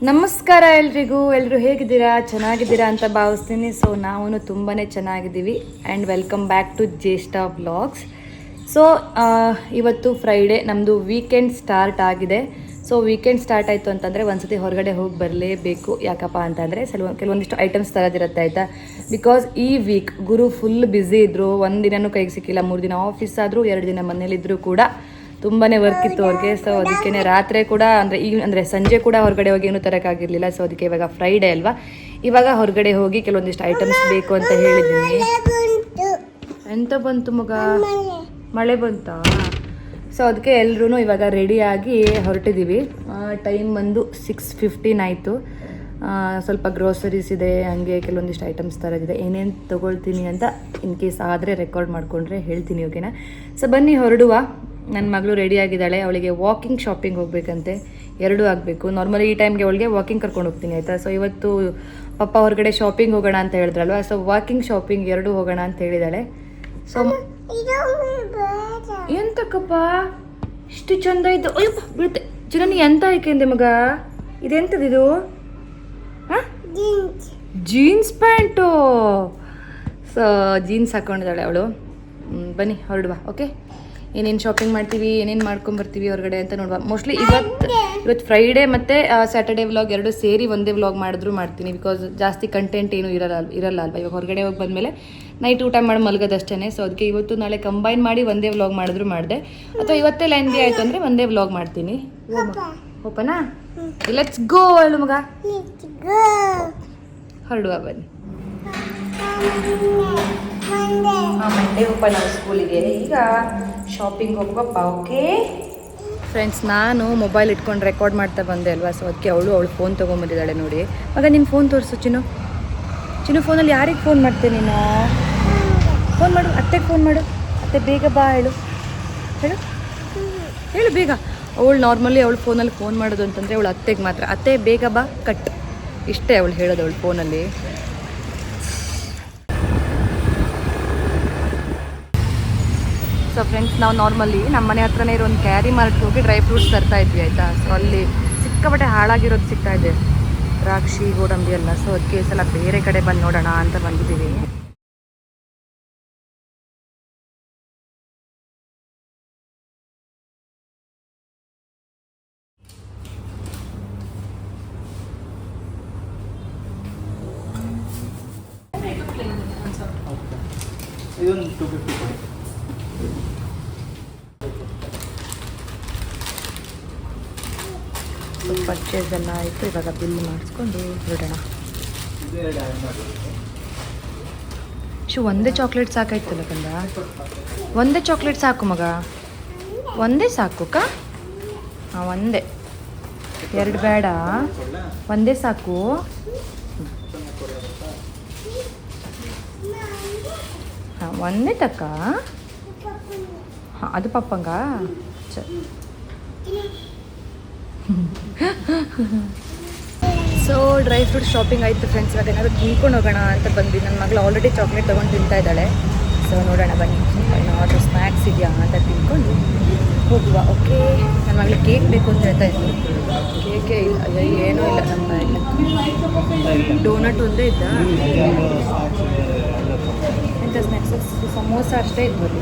ನಮಸ್ಕಾರ ಎಲ್ರಿಗೂ. ಎಲ್ಲರೂ ಹೇಗಿದ್ದೀರಾ? ಚೆನ್ನಾಗಿದ್ದೀರಾ ಅಂತ ಭಾವಿಸ್ತೀನಿ. ಸೊ ನಾವು ತುಂಬಾ ಚೆನ್ನಾಗಿದ್ದೀವಿ and welcome back to Jyeshtha vlogs. So ಇವತ್ತು ಫ್ರೈಡೇ, ನಮ್ಮದು ವೀಕೆಂಡ್ ಸ್ಟಾರ್ಟ್ ಆಗಿದೆ. ಸೊ ವೀಕೆಂಡ್ ಸ್ಟಾರ್ಟ್ ಆಯಿತು ಅಂತಂದರೆ ಒಂದ್ಸತಿ ಹೊರಗಡೆ ಹೋಗಿ ಬರಲೇಬೇಕು. ಯಾಕಪ್ಪ ಅಂತಂದರೆ ಕೆಲವೊಂದಿಷ್ಟು ಐಟಮ್ಸ್ ತರೋದಿರುತ್ತೆ ಆಯಿತಾ. ಬಿಕಾಸ್ ಈ ವೀಕ್ ಗುರು ಫುಲ್ ಬ್ಯುಸಿ ಇದ್ದರು. ಒಂದು ದಿನವೂ ಕೈಗೆ ಸಿಕ್ಕಿಲ್ಲ. 3 ದಿನ ಆಫೀಸ್ ಆದರೂ 2 ದಿನ ಮನೇಲಿದ್ದರೂ ಕೂಡ ತುಂಬಾ ವರ್ಕ್ ಇತ್ತು ಅವ್ರಿಗೆ. ಸೊ ಅದಕ್ಕೆ ರಾತ್ರಿ ಕೂಡ ಅಂದರೆ ಸಂಜೆ ಕೂಡ ಹೊರಗಡೆ ಹೋಗಿ ಏನೂ ತರೋಕ್ಕಾಗಿರಲಿಲ್ಲ. ಸೊ ಅದಕ್ಕೆ ಇವಾಗ ಫ್ರೈಡೇ ಅಲ್ವಾ, ಇವಾಗ ಹೊರಗಡೆ ಹೋಗಿ ಕೆಲವೊಂದಿಷ್ಟು ಐಟಮ್ಸ್ ಬೇಕು ಅಂತ ಹೇಳಿದ್ದೀನಿ. ಎಂತ ಬಂತು ಮಗ? ಮಳೆ ಬಂತಾ? ಸೊ ಅದಕ್ಕೆ ಎಲ್ಲರೂ ಇವಾಗ ರೆಡಿಯಾಗಿ ಹೊರಟಿದ್ದೀವಿ. ಟೈಮ್ ಬಂದು 6:15 ಆಯಿತು. ಸ್ವಲ್ಪ ಗ್ರೋಸರೀಸ್ ಇದೆ, ಹಾಗೆ ಕೆಲವೊಂದಿಷ್ಟು ಐಟಮ್ಸ್ ತರೋದಿದೆ. ಏನೇನು ತೊಗೊಳ್ತೀನಿ ಅಂತ ಇನ್ ಕೇಸ್ ಆದರೆ ರೆಕಾರ್ಡ್ ಮಾಡಿಕೊಂಡ್ರೆ ಹೇಳ್ತೀನಿ, ಓಕೆನಾ? ಸೊ ಬನ್ನಿ ಹೊರಡುವ. ನನ್ನ ಮಗಳು ರೆಡಿಯಾಗಿದ್ದಾಳೆ. ಅವಳಿಗೆ ವಾಕಿಂಗ್ ಶಾಪಿಂಗ್ ಹೋಗ್ಬೇಕಂತೆ. 2 ಆಗಬೇಕು. ನಾರ್ಮಲಿ ಈ ಟೈಮ್ಗೆ ಅವಳಿಗೆ ವಾಕಿಂಗ್ ಕರ್ಕೊಂಡು ಹೋಗ್ತೀನಿ ಆಯಿತಾ. ಸೊ ಇವತ್ತು ಪಪ್ಪ ಹೊರಗಡೆ ಶಾಪಿಂಗ್ ಹೋಗೋಣ ಅಂತ ಹೇಳಿದ್ರಲ್ವ. ಸೊ ವಾಕಿಂಗ್ ಶಾಪಿಂಗ್ 2 ಹೋಗೋಣ ಅಂತ ಹೇಳಿದ್ದಾಳೆ. ಸೊ ಎಂತಕ್ಕಪ್ಪ ಇಷ್ಟು ಚಂದ ಇದ್ದು? ಅಯ್ಯಪ್ಪ ಬೀಳುತ್ತೆ. ಚಿರನಿ ಎಂತ ಆಯ್ಕೆಂದೆ ಮಗ? ಇದೆಂಥದ್ದು? ಹಾಂ, ಜೀನ್ಸ್ ಪ್ಯಾಂಟು. ಸೊ ಜೀನ್ಸ್ ಹಾಕ್ಕೊಂಡಿದ್ದಾಳೆ ಅವಳು. ಬನ್ನಿ ಹೊರಡುವ, ಓಕೆ? ಏನೇನು ಶಾಪಿಂಗ್ ಮಾಡ್ತೀವಿ, ಏನೇನು ಮಾಡ್ಕೊಂಬರ್ತೀವಿ ಹೊರಗಡೆ ಅಂತ ನೋಡುವ. ಮೋಸ್ಟ್ಲಿ ಇವತ್ತು ಫ್ರೈಡೇ ಮತ್ತು ಸ್ಯಾಟರ್ಡೇ ವ್ಲಾಗ್ 2 ಸೇರಿ ಒಂದೇ ವ್ಲಾಗ್ ಮಾಡಿದ್ರೂ ಮಾಡ್ತೀನಿ. ಬಿಕಾಸ್ ಜಾಸ್ತಿ ಕಂಟೆಂಟ್ ಏನೂ ಇರಲ್ಲ ಅಲ್ವಾ. ಇವಾಗ ಹೊರಗಡೆ ಹೋಗಿ ಬಂದಮೇಲೆ ನೈಟ್ ಊಟ ಮಾಡಿ ಮಲಗೋದಷ್ಟೇ. ಸೊ ಅದಕ್ಕೆ ಇವತ್ತು ನಾಳೆ ಕಂಬೈನ್ ಮಾಡಿ ಒಂದೇ ವ್ಲಾಗ್ ಮಾಡಿದ್ರೂ ಮಾಡಿದೆ. ಅಥವಾ ಇವತ್ತೇ ಲೆಂದಿ ಆಯಿತು ಅಂದರೆ ಒಂದೇ ವ್ಲಾಗ್ ಮಾಡ್ತೀನಿ. ಓಪನಾ? ಲೆಟ್ಸ್ ಗೋ ಹೇಳು ಮಗ. ಹೊರಡುವ ಬನ್ನಿ. ಮಂಡೇ ಓಪನ್ ಆಗ ಸ್ಕೂಲಿಗೆ. ಈಗ ಶಾಪಿಂಗ್ ಹೋಗುವಪ್ಪ, ಓಕೆ ಫ್ರೆಂಡ್ಸ್? ನಾನು ಮೊಬೈಲ್ ಇಟ್ಕೊಂಡು ರೆಕಾರ್ಡ್ ಮಾಡ್ತಾ ಬಂದೆ ಅಲ್ವಾ. ಸೊ ಅದಕ್ಕೆ ಅವಳು ಫೋನ್ ತೊಗೊಂಬಂದಿದ್ದಾಳೆ ನೋಡಿ. ಮಗ ನಿನ್ನ ಫೋನ್ ತೋರಿಸು ಚಿನ್ನು. ಫೋನಲ್ಲಿ ಯಾರಿಗೆ ಫೋನ್ ಮಾಡ್ತೆ ನೀನು? ಫೋನ್ ಮಾಡು, ಅತ್ತೆಗೆ ಫೋನ್ ಮಾಡು. ಅತ್ತೆ ಬೇಗ ಬಾ ಹೇಳು ಬೇಗ. ಅವಳು ನಾರ್ಮಲಿ ಅವಳು ಫೋನಲ್ಲಿ ಫೋನ್ ಮಾಡೋದು ಅಂತಂದರೆ ಅವಳು ಅತ್ತೆಗೆ ಮಾತ್ರ. ಅತ್ತೆ ಬೇಗ ಬಾ ಕಟ್, ಇಷ್ಟೇ ಅವಳು ಹೇಳೋದು ಅವಳು ಫೋನಲ್ಲಿ. ಸೊ ಫ್ರೆಂಡ್ಸ್, ನಾವು ನಾರ್ಮಲಿ ನಮ್ಮ ಮನೆ ಹತ್ರನೇ ಇರೋ ಒಂದು ಕ್ಯಾರಿ ಮಾರ್ಟ್ಗೆ ಹೋಗಿ ಡ್ರೈ ಫ್ರೂಟ್ಸ್ ತರ್ತಾ ಇದ್ವಿ ಆಯಿತಾ. ಸೊ ಅಲ್ಲಿ ಸಿಕ್ಕಾಪಟ್ಟೆ ಹಾಳಾಗಿರೋದು ಸಿಗ್ತಾ ಇದೆ, ದ್ರಾಕ್ಷಿ, ಗೋಡಂಬಿ ಎಲ್ಲ. ಸೊ ಅದಕ್ಕೆ ಸಲ ಬೇರೆ ಕಡೆ ಬಂದು ನೋಡೋಣ ಅಂತ ಬಂದಿದ್ದೀವಿ. ಪರ್ಚೇಸ್ ಎಲ್ಲ ಆಯಿತು. ಇವಾಗ ಬಿಲ್ ಮಾಡಿಸ್ಕೊಂಡು ಹೊರಡೋಣ. ಒಂದೇ ಚಾಕ್ಲೇಟ್ ಸಾಕಾಯ್ತಲ್ಲ ಕಂದ? ಒಂದೇ ಚಾಕ್ಲೇಟ್ ಸಾಕು ಮಗ, ಒಂದೇ ಸಾಕು ಕಾ? ಹಾಂ, ಒಂದೇ, 2 ಬೇಡ, ಒಂದೇ ಸಾಕು. ಹಾಂ, ಒಂದೇ ತಕ್ಕ. ಹಾಂ, ಅದು ಪಪ್ಪಂಗ. ಸೊ ಡ್ರೈ ಫ್ರೂಟ್ ಶಾಪಿಂಗ್ ಆಯಿತು ಫ್ರೆಂಡ್ಸ್. ಇವಾಗ ಏನಾದರೂ ತಿನ್ಕೊಂಡು ಹೋಗೋಣ ಅಂತ ಬಂದ್ವಿ. ನನ್ನ ಮಗಳು ಆಲ್ರೆಡಿ ಚಾಕ್ಲೇಟ್ ತೊಗೊಂಡು ತಿಂತಾ ಇದ್ದಾಳೆ. ಸೊ ನೋಡೋಣ ಬನ್ನಿ, ಏನಾದರೂ ಸ್ನ್ಯಾಕ್ಸ್ ಇದೆಯಾ ಅಂತ ತಿನ್ಕೊಂಡು ಹೋಗುವ, ಓಕೆ? ನನ್ನ ಮಗಳಿಗೆ ಕೇಕ್ ಬೇಕು ಅಂತ ಹೇಳ್ತಾ ಇದ್ವಿ. ಕೇಕೇ ಇಲ್ಲ, ಏನೂ ಇಲ್ಲ ನಮ್ಮ ಮನೆಯಲ್ಲಿ. ಡೋನಟ್ ಒಂದೇ ಇದ್ದ. ಎಂಥ ಸ್ನ್ಯಾಕ್ಸ್? ಸಮೋಸ ಅಷ್ಟೇ ಇದ್ಬೋದು.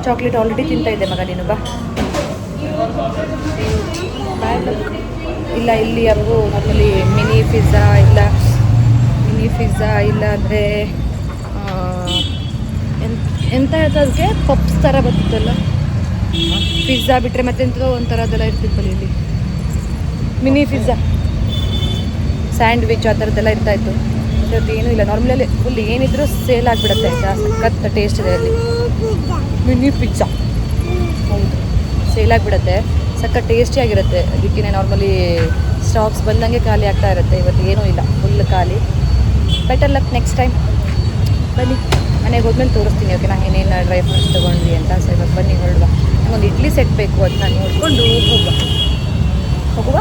ಚಾಕ್ಲೇಟ್ ಆಲ್ರೆಡಿ ತಿಂತಾ ಇದ್ದೆ ಮಗ ನೀನು, ಬಾ. ಇಲ್ಲ, ಇಲ್ಲಿ ಅವು ನಮ್ಮಲ್ಲಿ ಮಿನಿ ಪಿಜ್ಜಾ ಇಲ್ಲ ಅಂದರೆ ಎಂತ ಹೇಳ್ತಾ ಅದಕ್ಕೆ ಪಪ್ಸ್ ಥರ ಬರ್ತಿತ್ತಲ್ಲ. ಪಿಜ್ಜಾ ಬಿಟ್ಟರೆ ಮತ್ತೆಂಥದೋ ಒಂಥರ ಅದೆಲ್ಲ ಇರ್ತಿತ್ತಲ್ಲ ಇಲ್ಲಿ. ಮಿನಿ ಪಿಜ್ಜಾ, ಸ್ಯಾಂಡ್ವಿಚ್ ಆ ಥರದ್ದೆಲ್ಲ ಇರ್ತಾಯಿತ್ತು. ಅದು ಏನೂ ಇಲ್ಲ. ನಾರ್ಮಲಿ ಫುಲ್ ಏನಿದ್ರೂ ಸೇಲ್ ಆಗಿಬಿಡುತ್ತೆ ಆಯಿತಾ. ಸಖತ್ ಟೇಸ್ಟ್ ಇದೆ ಅಲ್ಲಿ. ಮಿನಿ ಪಿಜ್ಜಾ ಹೌದು, ಸೇಲ್ ಆಗಿಬಿಡುತ್ತೆ. ಸಖತ್ ಟೇಸ್ಟಿಯಾಗಿರುತ್ತೆ. ಅದಕ್ಕೆ ನಾರ್ಮಲಿ ಸ್ಟಾಕ್ಸ್ ಬಂದಂಗೆ ಖಾಲಿ ಆಗ್ತಾ ಇರುತ್ತೆ. ಇವತ್ತು ಏನೂ ಇಲ್ಲ, ಫುಲ್ ಖಾಲಿ. Better luck next time. ಬನ್ನಿ, ಮನೆಗೆ ಹೋದ್ಮೇಲೆ ತೋರಿಸ್ತೀನಿ, ಓಕೆ? ನಾನು ಏನೇನು ಡ್ರೈ ಫ್ರೂಟ್ಸ್ ತೊಗೊಂಡ್ವಿ ಅಂತ. ಸೊ ಇವಾಗ ಬನ್ನಿ ಹೊರಡುವ. ನನಗೊಂದು ಇಡ್ಲಿ ಸೆಟ್ ಬೇಕು, ಅದನ್ನ ನೋಡಿಕೊಂಡು ಹೋಗುವ.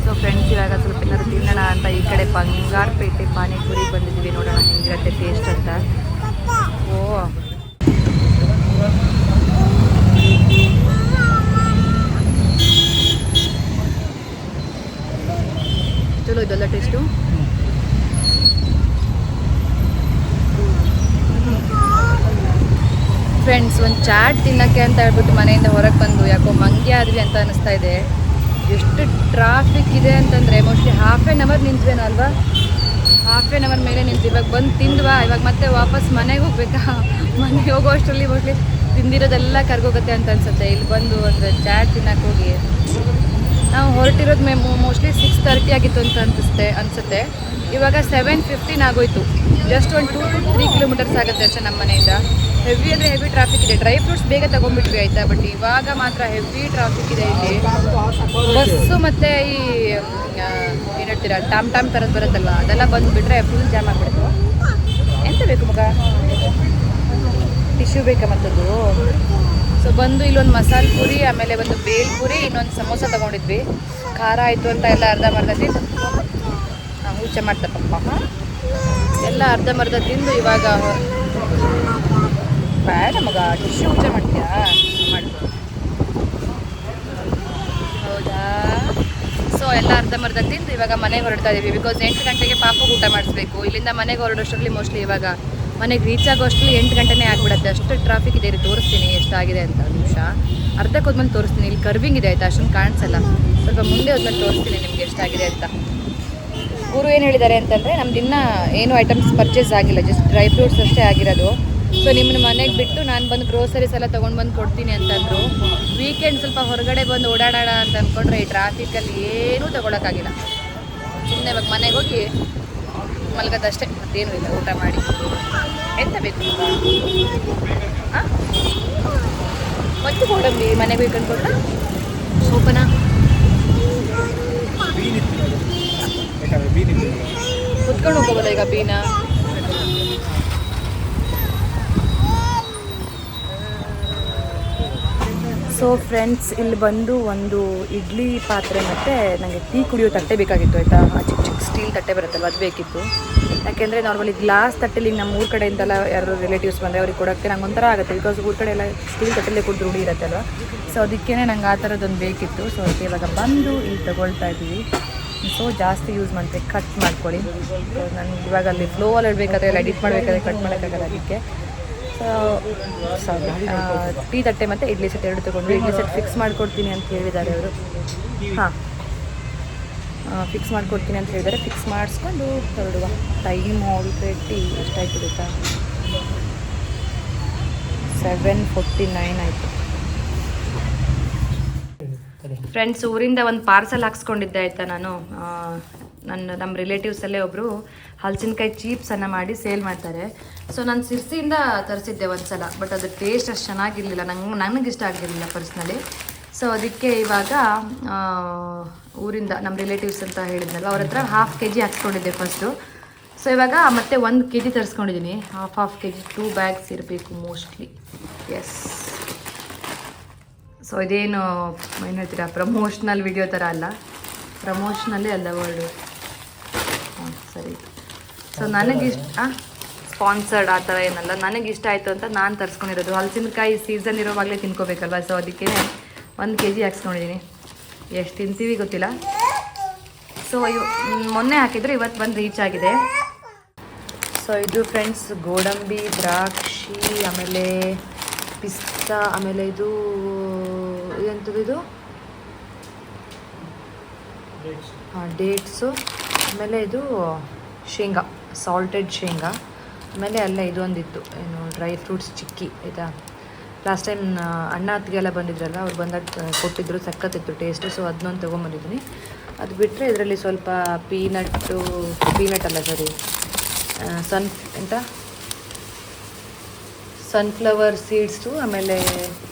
ಸೊ ಫ್ರೆಂಡ್ಸ್, ಇವಾಗ ಸ್ವಲ್ಪ ಏನಾದ್ರು ತಿನ್ನೋಣ ಅಂತ ಈ ಕಡೆ ಬಂಗಾರಪೇಟೆ ಪಾನಿಪುರಿಗೆ ಬಂದಿದ್ದೀವಿ. ನೋಡೋಣ ಹೆಂಗಿರುತ್ತೆ ಟೇಸ್ಟ್ ಅಂತ. ಓ ಚೆನ್ನಾಗಿರೋದಲ್ಲ ಟೇಸ್ಟು. ಫ್ರೆಂಡ್ಸ್, ಒಂದು ಚಾಟ್ ತಿನ್ನೋಕ್ಕೆ ಅಂತ ಹೇಳ್ಬಿಟ್ಟು ಮನೆಯಿಂದ ಹೊರಗೆ ಬಂದು ಯಾಕೋ ಮಂಗ್ಯ ಆದ್ವಿ ಅಂತ ಅನಿಸ್ತಾ ಇದೆ. ಎಷ್ಟು ಟ್ರಾಫಿಕ್ ಇದೆ ಅಂತಂದರೆ ಮೋಸ್ಟ್ಲಿ ಹಾಫ್ ಆ್ಯನ್ ಅವರ್ ನಿಂತ್ವೇನೋ ಅಲ್ವಾ, ಹಾಫ್ ಆ್ಯನ್ ಅವರ್ ಮೇಲೆ ನಿಂತು ಇವಾಗ ಬಂದು ತಿಂದ್ವಾ, ಇವಾಗ ಮತ್ತೆ ವಾಪಸ್ ಮನೆಗೆ ಹೋಗ್ಬೇಕಾ. ಮನೆಗೆ ಹೋಗೋ ಅಷ್ಟರಲ್ಲಿ ಮೋಸ್ಟ್ಲಿ ತಿಂದಿರೋದೆಲ್ಲ ಕರ್ಗೋಗುತ್ತೆ ಅಂತ ಅನ್ಸುತ್ತೆ. ಇಲ್ಲಿ ಬಂದು ಒಂದು ಚಾಟ್ ತಿನ್ನಕ್ಕೆ ಹೋಗಿ ನಾವು ಹೊರಟಿರೋದು ಮೋಸ್ಟ್ಲಿ 6:30 ಆಗಿತ್ತು ಅಂತ ಅನಿಸುತ್ತೆ. ಇವಾಗ 7:15 ಆಗೋಯ್ತು. ಜಸ್ಟ್ ಒಂದು 2 to 3 ಕಿಲೋಮೀಟರ್ಸ್ ಆಗುತ್ತೆ ಅಷ್ಟೇ ನಮ್ಮ ಮನೆಯಿಂದ. ಹೆವಿ ಅಂದರೆ ಹೆವಿ ಟ್ರಾಫಿಕ್ ಇದೆ. ಡ್ರೈ ಫ್ರೂಟ್ಸ್ ಬೇಗ ತೊಗೊಂಡ್ಬಿಟ್ವಿ ಆಯಿತಾ, ಬಟ್ ಇವಾಗ ಮಾತ್ರ ಹೆವಿ ಟ್ರಾಫಿಕ್ ಇದೆ ಇಲ್ಲಿ. ಬಸ್ಸು ಮತ್ತು ಈ ಏನು ಹೇಳ್ತೀರಾ ಟಾಮ್ ಥರದ್ದು ಬರುತ್ತಲ್ವ, ಅದೆಲ್ಲ ಬಂದುಬಿಟ್ರೆ ಫುಲ್ ಜಾಮ್ ಆಗಿಬಿಡ್ತು. ಎಂತ ಬೇಕು ಮಗ? ಟಿಶ್ಯೂ ಬೇಕಾ ಮತ್ತದು? ಸೊ ಬಂದು ಇಲ್ಲೊಂದು ಮಸಾಲೆ ಪೂರಿ, ಆಮೇಲೆ ಒಂದು ಬೇಲ್ ಪೂರಿ, ಇನ್ನೊಂದು ಸಮೋಸ ತೊಗೊಂಡಿದ್ವಿ. ಖಾರ ಆಯಿತು ಅಂತ ಎಲ್ಲ ಅರ್ಧಂಬರ್ಧ ತಿಂದು ಊಟ ಮಾಡ್ತಪ್ಪ. ಎಲ್ಲ ಅರ್ಧಂಬರ್ಧ ತಿಂದು ಇವಾಗ ಬೇಡ ಮಗ ಟಿಶ್ಯೂ ಊಟ ಮಾಡ್ತೀಯಾ? ಮಾಡ್ಬೋದು. ಹೌದಾ? ಸೊ ಎಲ್ಲ ಅರ್ಧಂಬರ್ಧ ತಿಂದು ಇವಾಗ ಮನೆಗೆ ಹೊರಡ್ತಾ ಇದ್ದೀವಿ. ಬಿಕಾಸ್ 8 ಗಂಟೆಗೆ ಪಾಪಗೆ ಊಟ ಮಾಡಿಸ್ಬೇಕು. ಇಲ್ಲಿಂದ ಮನೆಗೆ ಹೊರಡೋಷ್ಟರಲ್ಲಿ ಮೋಸ್ಟ್ಲಿ ಇವಾಗ ಮನೆಗೆ ರೀಚ್ ಆಗೋ ಅಷ್ಟರಲ್ಲಿ 8 ಗಂಟೆನೇ ಆಗಿಬಿಡುತ್ತೆ. ಅಷ್ಟು ಟ್ರಾಫಿಕ್ ಇದೆ. ತೋರಿಸ್ತೀನಿ ಎಷ್ಟಾಗಿದೆ ಅಂತ. ಒಂದು ನಿಮಿಷ ಅರ್ಧಕ್ಕೆ ಹೋದ್ಮೇಲೆ ತೋರಿಸ್ತೀನಿ. ಇಲ್ಲಿ ಕರ್ವಿಂಗ್ ಇದೆ ಆಯಿತಾ, ಅಷ್ಟೊಂದು ಕಾಣಿಸಲ್ಲ. ಸ್ವಲ್ಪ ಮುಂದೆ ಹೋದ್ಮೇಲೆ ತೋರಿಸ್ತೀನಿ ನಿಮಗೆ ಎಷ್ಟಾಗಿದೆ ಅಂತ. ಗುರು ಏನು ಹೇಳಿದ್ದಾರೆ ಅಂತಂದರೆ, ನಮ್ದು ಇನ್ನೂ ಏನೂ ಐಟಮ್ಸ್ ಪರ್ಚೇಸ್ ಆಗಿಲ್ಲ, ಜಸ್ಟ್ ಡ್ರೈ ಫ್ರೂಟ್ಸ್ ಅಷ್ಟೇ ಆಗಿರೋದು. ಸೊ ನಿಮ್ಮನ್ನ ಮನೆಗೆ ಬಿಟ್ಟು ನಾನು ಬಂದು ಗ್ರೋಸರೀಸ್ ಎಲ್ಲ ತೊಗೊಂಡು ಕೊಡ್ತೀನಿ ಅಂತಂದರು. ವೀಕೆಂಡ್ ಸ್ವಲ್ಪ ಹೊರಗಡೆ ಬಂದು ಓಡಾಡೋಣ ಅಂತ ಅಂದ್ಕೊಂಡ್ರೆ ಈ ಟ್ರಾಫಿಕಲ್ಲಿ ಏನೂ ತೊಗೊಳಕ್ಕಾಗಿಲ್ಲ. ಸುಮ್ಮನೆ ಇವಾಗ ಮನೆಗೆ ಹೋಗಿ ಮಲಗೋದಷ್ಟೇ, ಮತ್ತೇನೂ ಇಲ್ಲ. ಊಟ ಮಾಡಿ ಎಂತ ಬೇಕು ಹಾಂ ಮತ್ತೆ ಗೋಡಂಬಿ ಮನೆಗೆ ಹೋಗಿ ಕಂಡ್ಕೊಟ್ಟ ಓಪನಾ ಕುತ್ಕೊಂಡು ಹೋಗೋಲ್ಲ ಈಗ ಬೀನಾ. ಸೊ ಫ್ರೆಂಡ್ಸ್, ಇಲ್ಲಿ ಬಂದು ಒಂದು ಇಡ್ಲಿ ಪಾತ್ರೆ ಮತ್ತು ನನಗೆ ಟೀ ಕುಡಿಯೋ ತಟ್ಟೆ ಬೇಕಾಗಿತ್ತು ಆಯಿತಾ. ಆ ಚಿಕ್ಕ ಚಿಕ್ಕ ಸ್ಟೀಲ್ ತಟ್ಟೆ ಬರುತ್ತಲ್ವ, ಅದು ಬೇಕಿತ್ತು. ಯಾಕೆಂದರೆ ನಾರ್ಮಲಿ ಗ್ಲಾಸ್ ತಟ್ಟೆಲಿ ನಮ್ಮ ಊರ ಕಡೆಯಿಂದೆಲ್ಲ ಯಾರು ರಿಲೇಟಿವ್ಸ್ ಬಂದರೆ ಅವ್ರಿಗೆ ಕೊಡೋಕ್ಕೆ ನಂಗೆ ಒಂಥರ ಆಗುತ್ತೆ. ಬಿಕಾಸ್ ಊರ ಕಡೆ ಎಲ್ಲ ಸ್ಟೀಲ್ ತಟ್ಟೆಲ್ಲೇ ಕುಡಿದು ರೂಢಿ ಇರುತ್ತಲ್ವ. ಸೊ ಅದಕ್ಕೇ ನಂಗೆ ಆ ಥರದ್ದೊಂದು ಬೇಕಿತ್ತು. ಸೊ ಅದಕ್ಕೆ ಇವಾಗ ಬಂದು ಇಲ್ಲಿ ತೊಗೊಳ್ತಾ ಇದ್ದೀವಿ. ಸೊ ಜಾಸ್ತಿ ಯೂಸ್ ಮಾಡ್ತೀವಿ, ಕಟ್ ಮಾಡ್ಕೊಳ್ಳಿ. ಸೊ ನಾನು ಇವಾಗ ಅಲ್ಲಿ ಫ್ಲೋವಲ್ಲಿ ಇಡಬೇಕಾದ್ರೆ ಎಲ್ಲ ಎಡಿಟ್ ಮಾಡಬೇಕಾದ್ರೆ ಕಟ್ ಮಾಡೋಕ್ಕಾಗಲ್ಲ. ಅದಕ್ಕೆ ಟೀ ತಟ್ಟೆ ಮತ್ತು ಇಡ್ಲಿ ಸೆಟ್ ಎರಡು ತೊಗೊಂಡು ಇಡ್ಲಿ ಸೆಟ್ ಫಿಕ್ಸ್ ಮಾಡಿಕೊಡ್ತೀನಿ ಅಂತ ಹೇಳಿದ್ದಾರೆ ಅವರು. ಹಾಂ, ಫಿಕ್ಸ್ ಮಾಡಿಕೊಡ್ತೀನಿ ಅಂತ ಹೇಳಿದ್ದಾರೆ. ಫಿಕ್ಸ್ ಮಾಡಿಸ್ಕೊಂಡು ಹೊರಡುವ. ಟೈಮ್ ಆಲ್ರೆಡಿ ಎಷ್ಟಾಯ್ತು ಗೊತ್ತಾ? 7:49 ಆಯಿತು. ಫ್ರೆಂಡ್ಸ್, ಊರಿಂದ ಒಂದು ಪಾರ್ಸಲ್ ಹಾಕ್ಸ್ಕೊಂಡಿದ್ದೆ ಆಯಿತಾ. ನಾನು ನಮ್ಮ ರಿಲೇಟಿವ್ಸಲ್ಲೇ ಒಬ್ಬರು ಹಲಸಿನಕಾಯಿ ಚೀಪ್ಸನ್ನು ಮಾಡಿ ಸೇಲ್ ಮಾಡ್ತಾರೆ. ಸೊ ನಾನು ಸಿರ್ಸಿಯಿಂದ ತರಿಸಿದ್ದೆ ಒಂದು ಸಲ, ಬಟ್ ಅದು ಟೇಸ್ಟ್ ಅಷ್ಟು ಚೆನ್ನಾಗಿರಲಿಲ್ಲ. ನನಗಿಷ್ಟ ಆಗಿರಲಿಲ್ಲ ಪರ್ಸ್ನಲಿ. ಸೊ ಅದಕ್ಕೆ ಇವಾಗ ಊರಿಂದ ನಮ್ಮ ರಿಲೇಟಿವ್ಸ್ ಅಂತ ಹೇಳಿದ್ನಲ್ಲ, ಅವ್ರ ಹತ್ರ 1/2 kg ಹಾಕ್ಸ್ಕೊಂಡಿದ್ದೆ ಫಸ್ಟು. ಸೊ ಇವಾಗ ಮತ್ತೆ 1 kg ತರಿಸ್ಕೊಂಡಿದ್ದೀನಿ. 1/2 kg 2 bags ಇರಬೇಕು ಮೋಸ್ಟ್ಲಿ. ಎಸ್. ಸೊ ಇದೇನು ಏನು ಹೇಳ್ತೀರಾ, ಪ್ರಮೋಷ್ನಲ್ ವಿಡಿಯೋ ಥರ ಅಲ್ಲ, ಪ್ರಮೋಷ್ನಲ್ಲೇ ಅಲ್ಲ ವರ್ಡು. ಹಾಂ ಸರಿ. ಸೊ ನನಗಿಷ್ಟ ಸ್ಪಾನ್ಸರ್ಡ್ ಆ ಥರ ಏನಲ್ಲ, ನನಗಿಷ್ಟ ಆಯಿತು ಅಂತ ನಾನು ತರಿಸ್ಕೊಂಡಿರೋದು. ಹಲಸಿನಕಾಯಿ ಸೀಸನ್ ಇರೋವಾಗಲೇ ತಿನ್ಕೋಬೇಕಲ್ವ. ಸೊ ಅದಕ್ಕೆ 1 kg ಹಾಕ್ಸ್ಕೊಂಡಿದ್ದೀನಿ. ಎಷ್ಟು ತಿಂತೀವಿ ಗೊತ್ತಿಲ್ಲ. ಸೊ ಮೊನ್ನೆ ಹಾಕಿದರೆ ಇವತ್ತು ಬಂದು ರೀಚ್ ಆಗಿದೆ. ಸೊ ಇದು ಫ್ರೆಂಡ್ಸ್ ಗೋಡಂಬಿ, ದ್ರಾಕ್ಷಿ, ಆಮೇಲೆ ಪಿಸ್ತಾ, ಆಮೇಲೆ ಇದೆಂಥದ್ದು ಹಾಂ ಡೇಟ್ಸು, ಆಮೇಲೆ ಇದು ಶೇಂಗಾ, ಸಾಲ್ಟೆಡ್ ಶೇಂಗಾ, ಆಮೇಲೆ ಅಲ್ಲ ಇದೊಂದಿತ್ತು ಏನು ಡ್ರೈ ಫ್ರೂಟ್ಸ್ ಚಿಕ್ಕಿ ಆಯಿತಾ. ಲಾಸ್ಟ್ ಟೈಮ್ ಅಣ್ಣ ಅತ್ತಿಗೆಲ್ಲ ಬಂದಿದ್ರಲ್ಲ, ಅವ್ರು ಬಂದಾಗ ಕೊಟ್ಟಿದ್ದರು, ಸಖತ್ತಿತ್ತು ಟೇಸ್ಟು. ಸೊ ಅದನ್ನೊಂದು ತೊಗೊಂಬಂದಿದ್ದೀನಿ. ಅದು ಬಿಟ್ಟರೆ ಇದರಲ್ಲಿ ಸ್ವಲ್ಪ ಪೀನಟ್ ಅಲ್ಲ ಸಾರಿ ಸನ್ಫ್ಲವರ್ ಸೀಡ್ಸು, ಆಮೇಲೆ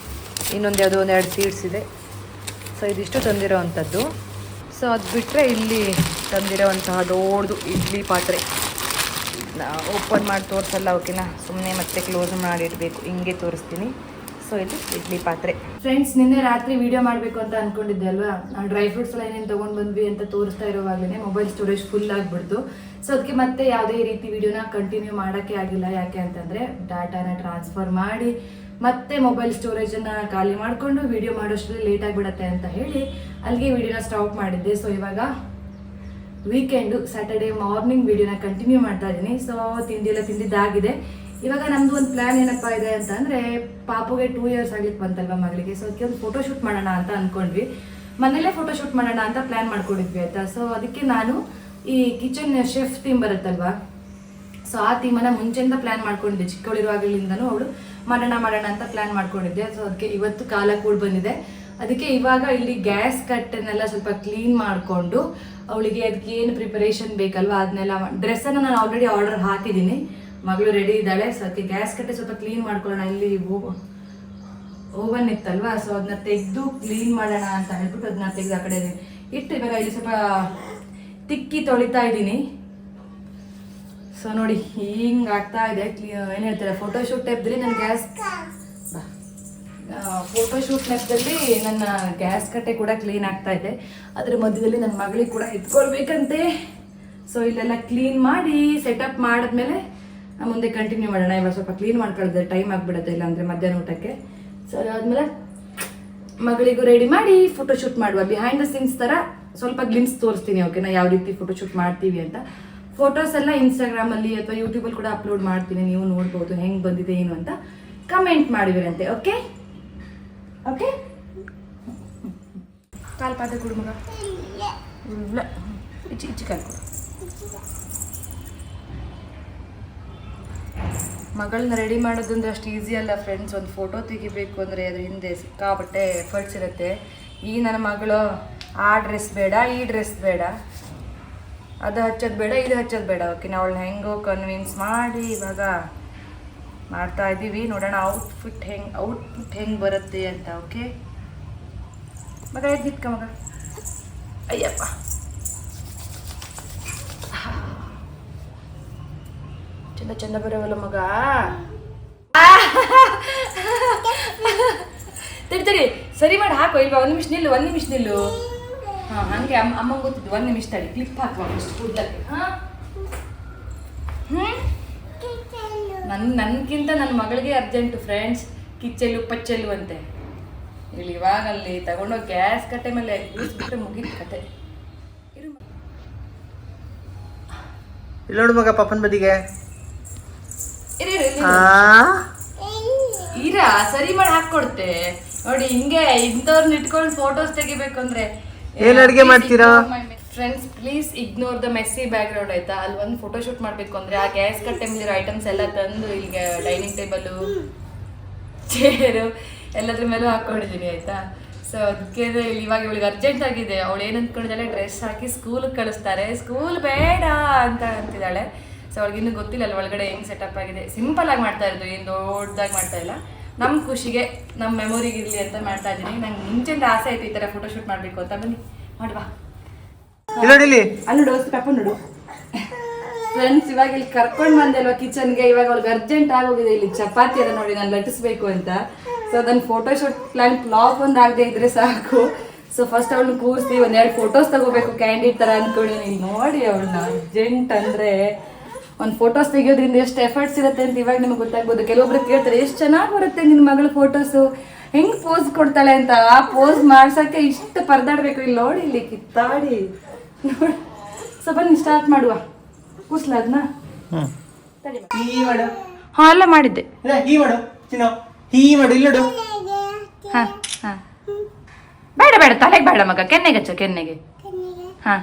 ಇನ್ನೊಂದು ಯಾವುದೋ 2 ಸೀಡ್ಸ್ ಇದೆ. ಸೊ ಇದಿಷ್ಟು ತಂದಿರೋ ಅಂಥದ್ದು. ಸೊ ಅದು ಬಿಟ್ಟರೆ ಇಲ್ಲಿ ತಂದಿರೋವಂತಹ ದೊಡ್ಡದು ಇಡ್ಲಿ ಪಾತ್ರೆ. ಓಪನ್ ಮಾಡಿ ತೋರಿಸಲ್ಲ, ಓಕೆನಾ, ಸುಮ್ಮನೆ ಮತ್ತೆ ಕ್ಲೋಸ್ ಮಾಡಿಡಬೇಕು. ಹಿಂಗೆ ತೋರಿಸ್ತೀನಿ. ಸೊ ಇದು ಇಡ್ಲಿ ಪಾತ್ರೆ. ಫ್ರೆಂಡ್ಸ್, ನಿನ್ನೆ ರಾತ್ರಿ ವಿಡಿಯೋ ಮಾಡಬೇಕು ಅಂತ ಅಂದ್ಕೊಂಡಿದ್ದೆ ಅಲ್ವಾ. ಡ್ರೈ ಫ್ರೂಟ್ಸ್ ಎಲ್ಲ ಏನೇನು ತೊಗೊಂಡು ಬಂದ್ವಿ ಅಂತ ತೋರಿಸ್ತಾ ಇರೋವಾಗಲೇ ಮೊಬೈಲ್ ಸ್ಟೋರೇಜ್ ಫುಲ್ ಆಗಿಬಿಡ್ತು. ಸೊ ಅದಕ್ಕೆ ಮತ್ತೆ ಯಾವುದೇ ರೀತಿ ವಿಡಿಯೋನ ಕಂಟಿನ್ಯೂ ಮಾಡೋಕ್ಕೆ ಆಗಿಲ್ಲ. ಯಾಕೆ ಅಂತಂದರೆ ಡಾಟಾನ ಟ್ರಾನ್ಸ್ಫರ್ ಮಾಡಿ ಮತ್ತೆ ಮೊಬೈಲ್ ಸ್ಟೋರೇಜನ್ನು ಖಾಲಿ ಮಾಡಿಕೊಂಡು ವಿಡಿಯೋ ಮಾಡೋಷ್ಟರಲ್ಲಿ ಲೇಟ್ ಆಗಿಬಿಡತ್ತೆ ಅಂತ ಹೇಳಿ ಅಲ್ಲಿಗೆ ವಿಡಿಯೋನ ಸ್ಟಾಪ್ ಮಾಡಿದ್ದೆ. ಸೊ ಇವಾಗ ವೀಕೆಂಡು ಸ್ಯಾಟರ್ಡೇ ಮಾರ್ನಿಂಗ್ ವಿಡಿಯೋನ ಕಂಟಿನ್ಯೂ ಮಾಡ್ತಾ ಇದ್ದೀನಿ. ಸೊ ತಿಂಡಿ ಎಲ್ಲ ತಿಂದಿದ್ದಾಗಿದೆ. ಇವಾಗ ನಮ್ದು ಒಂದು ಪ್ಲಾನ್ ಏನಪ್ಪ ಇದೆ ಅಂತ ಅಂದರೆ, ಪಾಪುಗೆ 2 years ಆಗ್ಲಿಕ್ಕೆ ಬಂತಲ್ವ ಮಗಳಿಗೆ. ಸೊ ಅದಕ್ಕೆ ಒಂದು ಫೋಟೋಶೂಟ್ ಮಾಡೋಣ ಅಂತ ಅಂದ್ಕೊಂಡ್ವಿ. ಮನೇಲೇ ಫೋಟೋಶೂಟ್ ಮಾಡೋಣ ಅಂತ ಪ್ಲ್ಯಾನ್ ಮಾಡ್ಕೊಂಡಿದ್ವಿ ಆಯಿತಾ. ಸೊ ಅದಕ್ಕೆ ನಾನು ಈ ಕಿಚನ್ ಶೆಫ್ ಥೀಮ್ ಬರುತ್ತಲ್ವಾ, ಸೊ ಆ ಥೀಮನ್ನು ಮುಂಚೆಯಿಂದ ಪ್ಲ್ಯಾನ್ ಮಾಡ್ಕೊಂಡಿದ್ದೆ. ಚಿಕ್ಕವಳಿರುವಾಗಲಿಂದನೂ ಅವಳು ಮಾಡೋಣ ಅಂತ ಪ್ಲ್ಯಾನ್ ಮಾಡ್ಕೊಂಡಿದ್ದೆ. ಸೊ ಅದಕ್ಕೆ ಇವತ್ತು ಕಾಲ ಕೂಡ ಬಂದಿದೆ. ಅದಕ್ಕೆ ಇವಾಗ ಇಲ್ಲಿ ಗ್ಯಾಸ್ ಕಟ್ಟನ್ನೆಲ್ಲ ಸ್ವಲ್ಪ ಕ್ಲೀನ್ ಮಾಡಿಕೊಂಡು ಅವಳಿಗೆ ಅದಕ್ಕೆ ಏನು ಪ್ರಿಪರೇಷನ್ ಬೇಕಲ್ವ ಅದನ್ನೆಲ್ಲ ಡ್ರೆಸ್ಸನ್ನು ನಾನು ಆಲ್ರೆಡಿ ಆರ್ಡರ್ ಹಾಕಿದ್ದೀನಿ. ಮಗಳು ರೆಡಿ ಇದ್ದಾಳೆ. ಸೊ ಅದಕ್ಕೆ ಗ್ಯಾಸ್ ಕಟ್ಟೆ ಸ್ವಲ್ಪ ಕ್ಲೀನ್ ಮಾಡ್ಕೊಳ್ಳೋಣ. ಇಲ್ಲಿ ಓವನ್ ಇತ್ತಲ್ವಾ, ಸೊ ಅದನ್ನ ತೆಗೆದು ಕ್ಲೀನ್ ಮಾಡೋಣ ಅಂತ ಹೇಳ್ಬಿಟ್ಟು ಅದನ್ನ ತೆಗೆದು ಆ ಕಡೆ ಇಟ್ಟು ಇವಾಗ ಇಲ್ಲಿ ಸ್ವಲ್ಪ ತಿಕ್ಕಿ ತೊಳಿತಾ ಇದ್ದೀನಿ. ಸೊ ನೋಡಿ ಹಿಂಗೆ ಆಗ್ತಾ ಇದೆ. ಏನು ಹೇಳ್ತಾರೆ, ಫೋಟೋಶೂಟ್ ಟೈಪ್ದಲ್ಲಿ ನನ್ನ ಗ್ಯಾಸ್ ಕಟ್ಟೆ ಕೂಡ ಕ್ಲೀನ್ ಆಗ್ತಾ ಇದೆ. ಅದ್ರ ಮಧ್ಯದಲ್ಲಿ ನನ್ನ ಮಗಳಿಗೆ ಕೂಡ ಎತ್ಕೊಳ್ಬೇಕಂತೆ. ಸೊ ಇಲ್ಲೆಲ್ಲ ಕ್ಲೀನ್ ಮಾಡಿ ಸೆಟಪ್ ಮಾಡಿದ್ಮೇಲೆ ಮುಂದೆ ಕಂಟಿನ್ಯೂ ಮಾಡೋಣ. ಇವಾಗ ಸ್ವಲ್ಪ ಕ್ಲೀನ್ ಮಾಡ್ಕೊಳ್ಳೋದು ಟೈಮ್ ಆಗಿಬಿಡುತ್ತೆ, ಇಲ್ಲಾಂದರೆ ಮಧ್ಯಾಹ್ನ ಊಟಕ್ಕೆ. ಸೊ ಅದಾದಮೇಲೆ ಮಗಳಿಗೂ ರೆಡಿ ಮಾಡಿ ಫೋಟೋಶೂಟ್ ಮಾಡುವ. ಬಿಹೈಂಡ್ ದ ಸೀನ್ಸ್ ಥರ ಸ್ವಲ್ಪ ಗ್ಲಿಮ್ಸ್ ತೋರಿಸ್ತೀನಿ, ಓಕೆನಾ, ಯಾವ ರೀತಿ ಫೋಟೋಶೂಟ್ ಮಾಡ್ತೀವಿ ಅಂತ. ಫೋಟೋಸ್ ಎಲ್ಲ ಇನ್ಸ್ಟಾಗ್ರಾಮಲ್ಲಿ ಅಥವಾ ಯೂಟ್ಯೂಬಲ್ಲಿ ಕೂಡ ಅಪ್ಲೋಡ್ ಮಾಡ್ತೀನಿ. ನೀವು ನೋಡ್ಬೋದು ಹೆಂಗೆ ಬಂದಿದೆ ಏನು ಅಂತ ಕಮೆಂಟ್ ಮಾಡಿವಿರಂತೆ. ಓಕೆ ಓಕೆ ಕಾಲು ಪಾದ ಕೊಡು ಮಗ. ಇಲ್ಲ ಇಚ್ಚಿ ಕಾಲು ಕೊಡು. ಮಗಳನ್ನ ರೆಡಿ ಮಾಡೋದಂದ್ರೆ ಅಷ್ಟು ಈಸಿ ಅಲ್ಲ ಫ್ರೆಂಡ್ಸ್. ಒಂದು ಫೋಟೋ ತೆಗಿಬೇಕು ಅಂದರೆ ಅದ್ರ ಹಿಂದೆ ಸಿಕ್ಕಾಪಟ್ಟೆ ಎಫರ್ಟ್ಸ್ ಇರುತ್ತೆ. ಈ ನನ್ನ ಮಗಳು ಆ ಡ್ರೆಸ್ ಬೇಡ, ಈ ಡ್ರೆಸ್ ಬೇಡ, ಅದು ಹಚ್ಚೋದು ಬೇಡ, ಇದು ಹಚ್ಚೋದು ಬೇಡ. ಓಕೆ, ನಾವು ಅವಳನ್ನ ಹೆಂಗೋ ಕನ್ವಿನ್ಸ್ ಮಾಡಿ ಇವಾಗ ಮಾಡ್ತಾ ಇದ್ದೀವಿ. ನೋಡೋಣ ಔಟ್ಪುಟ್ ಹೆಂಗೆ ಬರುತ್ತೆ ಅಂತ. ಓಕೆ ಮಗ ಎದ್ದಿಟ್ಕ ಮಗ. ಅಯ್ಯಪ್ಪ ಚಂದ ಬರೋವಲ್ಲ ಮಗ. ತಡಿ ಸರಿ ಮಾಡಿ ಹಾಕೋ. ಇಲ್ವಾ ಒಂದು ನಿಮಿಷ ನಿಲ್ಲು. ಹಾಂ ಹಂಗೆ ಅಮ್ಮಂಗೆ ಗೊತ್ತಿದ್ದು. 1 ನಿಮಿಷ ತಡಿ, ಕ್ಲಿಪ್ ಹಾಕುವ ಇಷ್ಟು ಕೂದಲಕ್ಕೆ. ಹಾಂ ನನ್ಗಿಂತ ನನ್ನ ಮಗಳಿಗೆ ಅರ್ಜೆಂಟು ಫ್ರೆಂಡ್ಸ್. ಕಿಚ್ಚೆಲ್ಲು ಪಚ್ಚೆಲ್ಲು ಅಂತೆ. ಇಲ್ಲಿ ಇವಾಗಲ್ಲಿ ತಗೊಂಡೋಗಿ ಗ್ಯಾಸ್ ಕಟ್ಟೆ ಮೇಲೆ ಕೂರಿಸ್ಬಿಟ್ರೆ ಮುಗಿದ ಕತೆ. ಇಲ್ಲಿ ನೋಡು ಮಗ ಪಾಪನ್ ಬದಿಗೆ. ಇರಾ ಸರಿ ಮಾಡಿ ಹಾಕೊಡ್ತೆ ನೋಡಿ. ಹಿಂಗೆ ಇಂಥವ್ರನ್ನ ಇಟ್ಕೊಂಡು ಫೋಟೋಸ್ ತೆಗಿಬೇಕು ಅಂದ್ರೆ ಏನ್ ಅಡ್ಗೆ ಮಾಡ್ತೀರಾ friends? Please ignore the messy background ಆಯ್ತಾ. ಅಲ್ಲಿ ಒಂದು ಫೋಟೋ ಶೂಟ್ ಮಾಡ್ಬೇಕು ಅಂದ್ರೆ ಆ ಗ್ಯಾಸ್ ಕಟ್ಟೆ ಮೇಲಿರೋ ಐಟಮ್ಸ್ ಎಲ್ಲ ತಂದು ಇಲ್ಲಿಗೆ ಡೈನಿಂಗ್ ಟೇಬಲು, ಚೇರು ಎಲ್ಲದ್ರ ಮೇಲೂ ಹಾಕೊಂಡಿದ್ದೀನಿ ಆಯ್ತಾ. ಸೊ ಅದಕ್ಕೆ ಇವಾಗ ಇವಳಿಗೆ ಅರ್ಜೆಂಟ್ ಆಗಿದೆ. ಅವಳು ಏನು ಅಂದ್ಕೊಂಡಿದ್ದಾಳೆ, ಡ್ರೆಸ್ ಹಾಕಿ ಸ್ಕೂಲಿಗೆ ಕಳಿಸ್ತಾರೆ, ಸ್ಕೂಲ್ ಬೇಡ ಅಂತ ಅಂತಿದ್ದಾಳೆ. ಸೊ ಅವಳಿಗೆ ಇನ್ನೂ ಗೊತ್ತಿಲ್ಲ ಅಲ್ಲಿ ಒಳಗಡೆ ಹೆಂಗೆ ಸೆಟಪ್ ಆಗಿದೆ. ಸಿಂಪಲ್ ಆಗಿ ಮಾಡ್ತಾ ಇರೋದು, ಏನು ದೊಡ್ಡದಾಗಿ ಮಾಡ್ತಾ ಇಲ್ಲ. ನಮ್ಮ ಖುಷಿಗೆ ನಮ್ಮ ಮೆಮೊರಿಗೆ ಇರಲಿ ಅಂತ ಮಾಡ್ತಾ ಇದ್ದೀನಿ. ನಂಗೆ ಮುಂಚೆಯಿಂದ ಆಸೆ ಆಯ್ತು ಈ ಥರ ಫೋಟೋಶೂಟ್ ಮಾಡಬೇಕು ಅಂತ. ಬನ್ನಿ ಮಾಡುವ. ನೋಡು ಪಪ್ಪ ನೋಡು ಫ್ರೆಂಡ್ಸ್, ಇವಾಗ ಇಲ್ಲಿ ಕರ್ಕೊಂಡು ಬಂದೆ ಅಲ್ವಾ ಕಿಚನ್ಗೆ. ಇವಾಗ ಅವ್ಳಿಗೆ ಅರ್ಜೆಂಟ್ ಆಗೋಗಿದೆ. ಇಲ್ಲಿ ಚಪಾತಿ ಅದ ನೋಡಿ ನಾನು ಲಟ್ಟಿಸ್ಬೇಕು ಅಂತ. ಸೊ ಅದನ್ನು ಫೋಟೋಶೂಟ್ ಪ್ಲಾನ್ ಬ್ಲಾಗ್ ಒಂದು ಆಗದೆ ಇದ್ರೆ ಸಾಕು. ಸೊ ಫಸ್ಟ್ ಅವಳನ್ನ ಕೂರಿಸಿ 1-2 ಫೋಟೋಸ್ ತಗೋಬೇಕು ಕ್ಯಾಂಡಿಡ್ ಥರ ಅಂದ್ಕೊಂಡಿದ್ದೀನಿ. ನೋಡಿ ಅವಳನ್ನ ಅರ್ಜೆಂಟ್ ಅಂದರೆ ಒಂದು ಫೋಟೋಸ್ ತೆಗಿಯೋದ್ರಿಂದ ಎಷ್ಟು ಎಫರ್ಟ್ಸ್ ಇರುತ್ತೆ ಅಂತ ಇವಾಗ ನಿಮಗೆ ಗೊತ್ತಾಗ್ಬೋದು. ಕೆಲವೊಬ್ರು ಕೇಳ್ತಾರೆ, ಎಷ್ಟು ಚೆನ್ನಾಗಿ ಬರುತ್ತೆ ನಿನ್ನ ಮಗಳು ಫೋಟೋಸು, ಹೆಂಗೆ ಪೋಸ್ ಕೊಡ್ತಾಳೆ ಅಂತ. ಆ ಪೋಸ್ ಮಾಡ್ಸೋಕ್ಕೆ ಇಷ್ಟು ಪರದಾಡಬೇಕು. ಇಲ್ಲಿ ನೋಡಿ, ಇಲ್ಲಿ ಕಿತ್ತಾಡಿ ನೋಡಿ. ಸೊ ಬನ್ನಿ ಸ್ಟಾರ್ಟ್ ಮಾಡುವ. ಕೂಸ್ಲ ಅದನ್ನ ಹಾಂ ಎಲ್ಲ ಮಾಡಿದ್ದೆ. ಹಾಂ ಹಾಂ ಬೇಡ ತಲೆಗೆ ಬೇಡ ಮಗ, ಕೆನ್ನೆಗೆ ಹಚ್ಚ, ಕೆನ್ನೆಗೆ. ಹಾಂ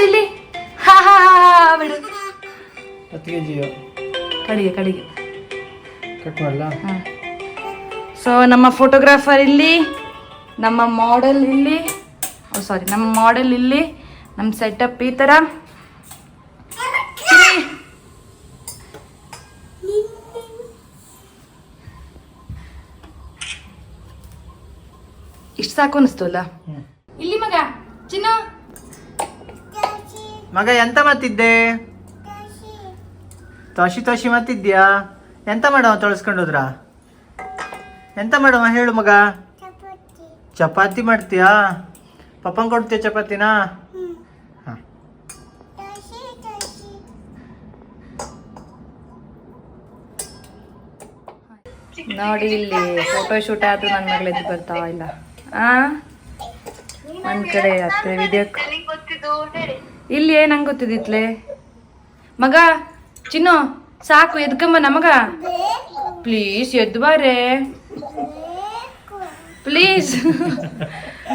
ಇಲ್ಲಿ ಹಾ ಹಾ ಬಿಡು. ಕಡಿಗೆ ಸೊ ನಮ್ಮ ಫೋಟೋಗ್ರಾಫರ್ ಇಲ್ಲಿ, ನಮ್ಮ ಮಾಡೆಲ್ ಇಲ್ಲಿ, ನಮ್ಮ ಮಾಡೆಲ್ ಇಲ್ಲಿ, ನಮ್ಮ ಸೆಟಪ್ ಈ ಥರ. ಇಷ್ಟು ಸಾಕು ಅನಿಸ್ತಲ್ಲ. ಇಲ್ಲಿ ಮಗ ಚಿನ್ನ ಮಗ ಎಂತ ಮಾತಿದ್ದೆ? ತೋಷಿ ಮಾತಿದ್ಯಾ? ಎಂತ ಮಾಡವ ತೊಳಸ್ಕೊಂಡೋದ್ರ? ಎಂತ ಮಾಡವ ಹೇಳು ಮಗ? ಚಪಾತಿ ಮಾಡ್ತೀಯಾ? ಪಪ್ಪಂಗೆ ಕೊಡ್ತೀಯ ಚಪಾತಿನ? ಹಾಂ ನೋಡಿ ಇಲ್ಲಿ ಫೋಟೋ ಶೂಟ್ ಆದ್ರೂ ನನ್ನ ಮಗಳು ಎದ್ದು ಬರ್ತಾ ಇಲ್ಲ. ಒಂದ್ ಕಡೆ ಅತ್ತೆ ವಿಡಿಯೋ ಇಲ್ಲಿ ನಂಗೆ ಗೊತ್ತಿದ್ದಿತ್ಲೆ ಮಗ ಚಿನ್ನು ಸಾಕು ಎದ್ಕಂಬ ನಮಗ ಪ್ಲೀಸ್ ಎದ್ದು ಬಾರೆ ಪ್ಲೀಸ್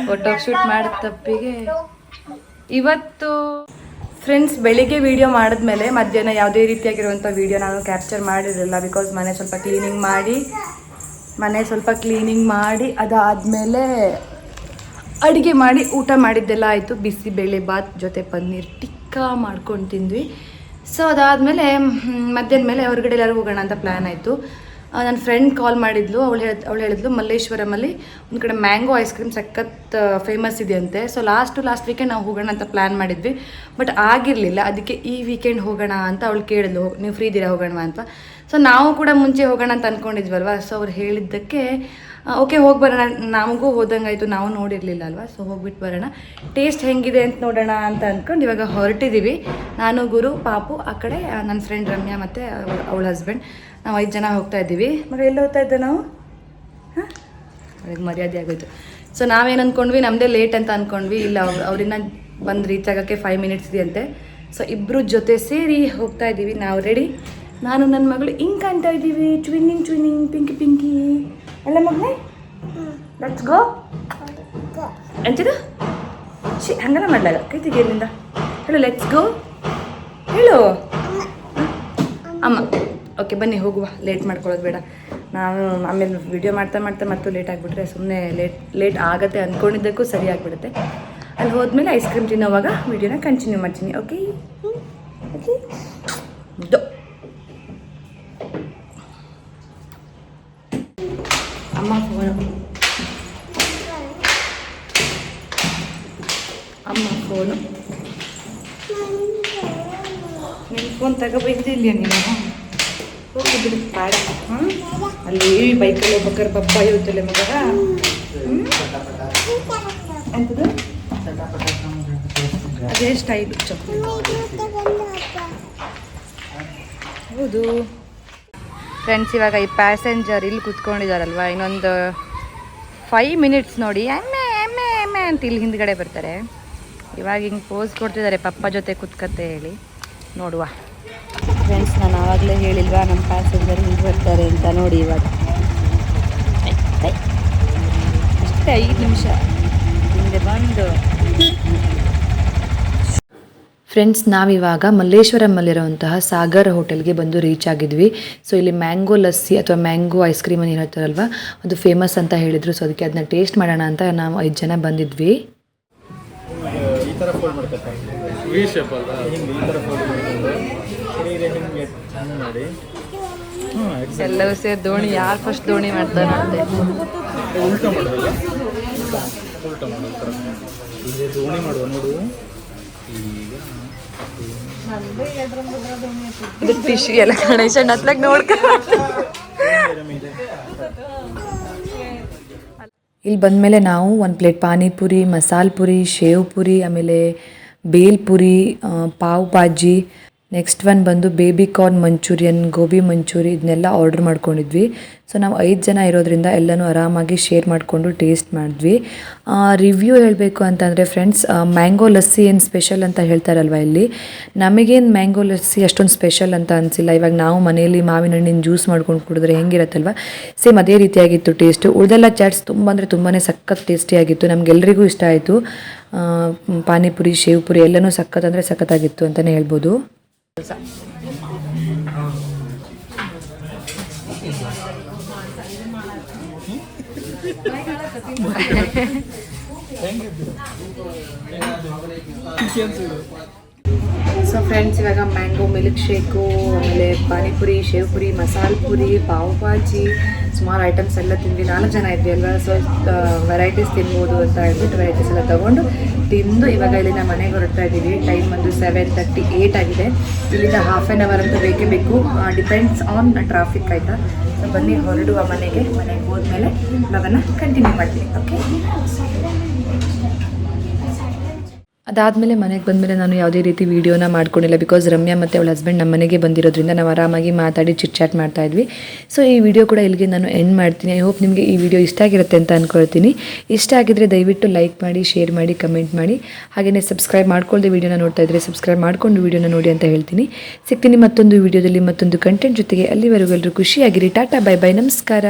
ಫೋಟೋ ಶೂಟ್ ಮಾಡಿದ ತಪ್ಪಿಗೆ ಇವತ್ತು ಫ್ರೆಂಡ್ಸ್ ಬೆಳಿಗ್ಗೆ ವಿಡಿಯೋ ಮಾಡಿದ್ಮೇಲೆ ಮಧ್ಯಾಹ್ನ ಯಾವುದೇ ರೀತಿಯಾಗಿರುವಂಥ ವಿಡಿಯೋ ನಾನು ಕ್ಯಾಪ್ಚರ್ ಮಾಡಿರಲಿಲ್ಲ ಬಿಕಾಸ್ ಮನೆ ಸ್ವಲ್ಪ ಕ್ಲೀನಿಂಗ್ ಮಾಡಿ ಅದಾದಮೇಲೆ ಅಡುಗೆ ಮಾಡಿ ಊಟ ಮಾಡಿದ್ದೆಲ್ಲ ಆಯಿತು. ಬಿಸಿಬೇಳೆ ಬಾತ್ ಜೊತೆ ಪನ್ನೀರ್ ಟಿಕ್ಕಾ ಮಾಡ್ಕೊಂಡು ತಿಂದ್ವಿ. ಸೊ ಅದಾದಮೇಲೆ ಮಧ್ಯಾಹ್ನ ಮೇಲೆ ಹೊರಗಡೆ ಎಲ್ಲರೂ ಹೋಗೋಣ ಅಂತ ಪ್ಲ್ಯಾನ್ ಆಯಿತು. ನನ್ನ ಫ್ರೆಂಡ್ ಕಾಲ್ ಮಾಡಿದ್ಲು. ಅವಳು ಹೇಳಿದ್ಲು ಮಲ್ಲೇಶ್ವರಮಲ್ಲಿ ಒಂದು ಕಡೆ ಮ್ಯಾಂಗೋ ಐಸ್ ಕ್ರೀಮ್ ಸಖತ್ ಫೇಮಸ್ ಇದೆಯಂತೆ. ಸೊ ಲಾಸ್ಟ್ ವೀಕೆಂಡ್ ನಾವು ಹೋಗೋಣ ಅಂತ ಪ್ಲ್ಯಾನ್ ಮಾಡಿದ್ವಿ, ಬಟ್ ಆಗಿರಲಿಲ್ಲ. ಅದಕ್ಕೆ ಈ ವೀಕೆಂಡ್ ಹೋಗೋಣ ಅಂತ ಅವಳು ಕೇಳಿದ್ಲು, ನೀವು ಫ್ರೀ ಇದ್ದೀರಾ ಹೋಗೋಣ ಅಂತ. ಸೊ ನಾವು ಕೂಡ ಮುಂಚೆ ಹೋಗೋಣ ಅಂತ ಅಂದ್ಕೊಂಡಿದ್ವಲ್ವ. ಸೊ ಅವ್ರು ಹೇಳಿದ್ದಕ್ಕೆ ಓಕೆ ಹೋಗಿ ಬರೋಣ, ನಮಗೂ ಹೋದಂಗಾಯಿತು, ನಾವು ನೋಡಿರಲಿಲ್ಲ ಅಲ್ವಾ. ಸೊ ಹೋಗ್ಬಿಟ್ಟು ಬರೋಣ, ಟೇಸ್ಟ್ ಹೆಂಗಿದೆ ಅಂತ ನೋಡೋಣ ಅಂತ ಅಂದ್ಕೊಂಡು ಇವಾಗ ಹೊರಟಿದ್ದೀವಿ. ನಾನು, ಗುರು, ಪಾಪು, ಆ ಕಡೆ ನನ್ನ ಫ್ರೆಂಡ್ ರಮ್ಯಾ ಮತ್ತು ಅವಳ ಹಸ್ಬೆಂಡ್, ನಾವು 5 ಜನ ಹೋಗ್ತಾ ಇದ್ದೀವಿ. ಮಗ ಎಲ್ಲಿ ಹೋಗ್ತಾ ಇದ್ದೆ ನಾವು? ಹಾಂ, ಅವ್ರಿಗೆ ಮರ್ಯಾದೆ ಆಗೋಯ್ತು. ಸೊ ನಾವೇನು ಅಂದ್ಕೊಂಡ್ವಿ, ನಮ್ಮದೇ ಲೇಟ್ ಅಂತ ಅಂದ್ಕೊಂಡ್ವಿ. ಇಲ್ಲ, ಅವ್ರನ್ನ ಬಂದು ರೀಚ್ ಆಗೋಕ್ಕೆ 5 ಮಿನಿಟ್ಸ್ ಇದೆಯಂತೆ. ಸೊ ಇಬ್ಬರು ಜೊತೆ ಸೇರಿ ಹೋಗ್ತಾ ಇದ್ದೀವಿ. ನಾವು ರೆಡಿ, ನಾನು ನನ್ನ ಮಗಳು ಹಿಂಗೆ ಕಾಣ್ತಾ ಇದ್ದೀವಿ, ಟ್ವಿನ್ನಿಂಗ್ ಪಿಂಕಿ ಎಲ್ಲ ಮಗನೇ. ಲೆಟ್ಸ್ ಗೋ ಅಂತಿದ ಹಂಗೆಲ್ಲ ಮಾಡಲಾಗ ಕೈ ತೆಗಿಯಲ್ಲಿಂದ ಹೇಳು. ಲೆಟ್ಸ್ ಗೋ ಹೇಳು ಅಮ್ಮ. ಓಕೆ ಬನ್ನಿ ಹೋಗುವ, ಲೇಟ್ ಮಾಡ್ಕೊಳ್ಳೋದು ಬೇಡ. ನಾನು ಆಮೇಲೆ ವಿಡಿಯೋ ಮಾಡ್ತಾ ಮತ್ತು ಲೇಟ್ ಆಗಿಬಿಟ್ರೆ ಸುಮ್ಮನೆ ಲೇಟ್ ಆಗುತ್ತೆ ಅಂದ್ಕೊಂಡಿದ್ದಕ್ಕೂ ಸರಿ ಆಗಿಬಿಡುತ್ತೆ. ಅಲ್ಲಿ ಹೋದ್ಮೇಲೆ ಐಸ್ ಕ್ರೀಮ್ ತಿನ್ನೋವಾಗ ವಿಡಿಯೋನ ಕಂಟಿನ್ಯೂ ಮಾಡ್ತೀನಿ. ಓಕೆ ಓಕೆ ಅಮ್ಮ ಫೋನು ನಿನ್ನ ಫೋನ್ ತಗೋಬೇಕಿದೆಯಾ ನೀನು? ಹೋಗಿಬಿಡು ಬೇಡ. ಅಲ್ಲಿ ಬೈಕಲ್ಲಿ ಹೋಗ್ಬೇಕಾರೆ ಪಪ್ಪ ಇರುತ್ತಲ್ಲ ಮಗ. ಎಂಥದ್ದು ಅದೇ ಸ್ಟೈಲ್ ಚಪ್ಪಲಿ. ಹೌದು ಫ್ರೆಂಡ್ಸ್, ಇವಾಗ ಈ ಪ್ಯಾಸೆಂಜರ್ ಇಲ್ಲಿ ಕೂತ್ಕೊಂಡಿದ್ದಾರಲ್ವ, ಇನ್ನೊಂದು 5 ಮಿನಿಟ್ಸ್ ನೋಡಿ ಎಮ್ಮೆ ಅಂತ ಇಲ್ಲಿ ಹಿಂದ್ಗಡೆ ಬರ್ತಾರೆ. ಇವಾಗ ಹಿಂಗೆ ಪೋಸ್ ಕೊಡ್ತಿದ್ದಾರೆ ಪಪ್ಪ ಜೊತೆ ಕೂತ್ಕತ್ತೆ ಹೇಳಿ. ನೋಡುವ ಫ್ರೆಂಡ್ಸ್, ನಾನು ಆವಾಗಲೇ ಹೇಳಿಲ್ವಾ ನಮ್ಮ ಪ್ಯಾಸೆಂಜರ್ ಹಿಂಗೆ ಬರ್ತಾರೆ ಅಂತ. ನೋಡಿ ಇವಾಗ ಅಷ್ಟೇ 5 ನಿಮಿಷ ಹಿಂದೆ ಬಂದು. ಫ್ರೆಂಡ್ಸ್, ನಾವಿವಾಗ ಮಲ್ಲೇಶ್ವರಮಲ್ಲಿರುವಂತಹ ಸಾಗರ್ ಹೋಟೆಲ್ಗೆ ಬಂದು ರೀಚ್ ಆಗಿದ್ವಿ. ಸೊ ಇಲ್ಲಿ ಮ್ಯಾಂಗೋ ಲಸ್ಸಿ ಅಥವಾ ಮ್ಯಾಂಗೋ ಐಸ್ ಕ್ರೀಮನ್ನು ಹೇಳ್ತಾರಲ್ವ, ಅದು ಫೇಮಸ್ ಅಂತ ಹೇಳಿದರು. ಸೊ ಅದಕ್ಕೆ ಅದನ್ನ ಟೇಸ್ಟ್ ಮಾಡೋಣ ಅಂತ ನಾವು 5 ಜನ ಬಂದಿದ್ವಿ. ಎಲ್ಲವೂ ಸೇರಿ ದೋಣಿ, ಯಾರು ಫಸ್ಟ್ ದೋಣಿ ಮಾಡ್ತಾರೆ ಅಂತೆ. ಇದು ಫಿಶ್ಗೆಲ್ಲ ಗಣೇಶ ಹತ್ಲಾಗ ನೋಡ್ಕ. ಇಲ್ಲಿ ಬಂದಮೇಲೆ ನಾವು 1 ಪ್ಲೇಟ್ ಪಾನಿಪುರಿ, ಮಸಾಲೆ ಪುರಿ, ಶೇವ್ ಪುರಿ, ಆಮೇಲೆ ಬೇಲ್ ಪುರಿ, ಪಾವ್ ಭಾಜಿ, ನೆಕ್ಸ್ಟ್ ಒನ್ ಬಂದು baby corn manchurian, gobi manchurian, ಇದನ್ನೆಲ್ಲ ಆರ್ಡ್ರ್ ಮಾಡ್ಕೊಂಡಿದ್ವಿ. ಸೊ ನಾವು 5 ಜನ ಇರೋದ್ರಿಂದ ಎಲ್ಲನೂ ಆರಾಮಾಗಿ ಶೇರ್ ಮಾಡಿಕೊಂಡು ಟೇಸ್ಟ್ ಮಾಡಿದ್ವಿ. ರಿವ್ಯೂ ಹೇಳಬೇಕು ಅಂತಂದರೆ ಫ್ರೆಂಡ್ಸ್, ಮ್ಯಾಂಗೋ ಲಸ್ಸಿ ಏನು ಸ್ಪೆಷಲ್ ಅಂತ ಹೇಳ್ತಾರಲ್ವ, ಇಲ್ಲಿ ನಮಗೇನು ಮ್ಯಾಂಗೋ ಲಸ್ಸಿ ಅಷ್ಟೊಂದು ಸ್ಪೆಷಲ್ ಅಂತ ಅನಿಸಿಲ್ಲ. ಇವಾಗ ನಾವು ಮನೆಯಲ್ಲಿ ಮಾವಿನ ಹಣ್ಣಿನ ಜ್ಯೂಸ್ ಮಾಡ್ಕೊಂಡು ಕುಡಿದ್ರೆ ಹೆಂಗಿರತ್ತಲ್ವ, ಸೇಮ್ ಅದೇ ರೀತಿಯಾಗಿತ್ತು ಟೇಸ್ಟು. ಉಳಿದೆಲ್ಲ ಚಾಟ್ಸ್ ತುಂಬ ಅಂದರೆ ತುಂಬಾ ಸಖತ್ ಟೇಸ್ಟಿಯಾಗಿತ್ತು, ನಮಗೆಲ್ಲರಿಗೂ ಇಷ್ಟ ಆಯಿತು. ಪಾನಿಪುರಿ, ಶೇವ್ ಪುರಿ ಎಲ್ಲನೂ ಸಖತ್ ಅಂದರೆ ಸಖತ್ತಾಗಿತ್ತು ಅಂತಲೇ ಹೇಳ್ಬೋದು. ಸೊ ಫ್ರೆಂಡ್ಸ್, ಇವಾಗ ಮ್ಯಾಂಗೋ ಮಿಲ್ಕ್ ಶೇಕು, ಆಮೇಲೆ ಪಾನಿಪುರಿ, ಶೇವ್ ಪುರಿ, ಮಸಾಲೆ ಪುರಿ, ಪಾವ್ ಭಾಜಿ, ಸುಮಾರು ಐಟಮ್ಸ್ ಎಲ್ಲ ತಿಂದ್ವಿ. 4 ಜನ ಇದ್ವಿ ಅಲ್ವಾ. ಸೊ ವೆರೈಟೀಸ್ ತಿನ್ಬೋದು ಅಂತ ಹೇಳ್ಬಿಟ್ಟು ವೆರೈಟೀಸ್ ಎಲ್ಲ ತೊಗೊಂಡು ತಿಂದು ಇವಾಗ ಇಲ್ಲಿಂದ ಮನೆಗೆ ಹೊರಡ್ತಾ ಇದ್ದೀವಿ. ಟೈಮ್ ಬಂದು 7:38 ಆಗಿದೆ. ಇಲ್ಲಿಂದ ಹಾಫ್ ಆನ್ ಅವರ್ ಅಂತೂ ಬೇಕೇ ಬೇಕು, ಡಿಪೆಂಡ್ಸ್ ಆನ್ ಟ್ರಾಫಿಕ್ ಆಯಿತಾ. ಸೊ ಬನ್ನಿ ಹೊರಡುವ ಮನೆಗೆ ಹೋದ್ಮೇಲೆ ಇವಾಗನ್ನ ಕಂಟಿನ್ಯೂ ಮಾಡ್ತೀನಿ. ಓಕೆ ಅದಾದಮೇಲೆ ಮನೆಗೆ ಬಂದಮೇಲೆ ನಾನು ಯಾವುದೇ ರೀತಿ ವೀಡಿಯೋನ ಮಾಡ್ಕೊಂಡಿಲ್ಲ, ಬಿಕಾಸ್ ರಮ್ಯಾ ಮತ್ತು ಅವಳ ಹಸ್ಬೆಂಡ್ ನಮ್ಮ ಮನೆಗೆ ಬಂದಿರೋದ್ರಿಂದ ನಾವು ಆರಾಮಾಗಿ ಮಾತಾಡಿ ಚಿಟ್ ಚಾಟ್ ಮಾಡ್ತಾ ಇದ್ವಿ. ಸೊ ಈ ವಿಡಿಯೋ ಕೂಡ ಇಲ್ಲಿಗೆ ನಾನು ಎಂಡ್ ಮಾಡ್ತೀನಿ. ಐ ಹೋಪ್ ನಿಮಗೆ ಈ ವಿಡಿಯೋ ಇಷ್ಟ ಆಗಿರುತ್ತೆ ಅಂತ ಅಂದ್ಕೊಳ್ತೀನಿ. ಇಷ್ಟ ಆಗಿದ್ರೆ ದಯವಿಟ್ಟು ಲೈಕ್ ಮಾಡಿ, ಶೇರ್ ಮಾಡಿ, ಕಮೆಂಟ್ ಮಾಡಿ. ಹಾಗೆಯೇ ಸಬ್ಸ್ಕ್ರೈಬ್ ಮಾಡ್ಕೊಳ್ಳದೆ ವೀಡಿಯೋನ ನೋಡ್ತಾ ಇದ್ದರೆ ಸಬ್ಸ್ಕ್ರೈಬ್ ಮಾಡ್ಕೊಂಡು ವೀಡಿಯೋನ ನೋಡಿ ಅಂತ ಹೇಳ್ತೀನಿ. ಸಿಗ್ತೀನಿ ಮತ್ತೊಂದು ವೀಡಿಯೋದಲ್ಲಿ ಮತ್ತೊಂದು ಕಂಟೆಂಟ್ ಜೊತೆಗೆ. ಅಲ್ಲಿವರೆಗೂ ಎಲ್ಲರೂ ಖುಷಿಯಾಗಿರಿ. ಟಾಟಾ, ಬೈ ಬೈ, ನಮಸ್ಕಾರ.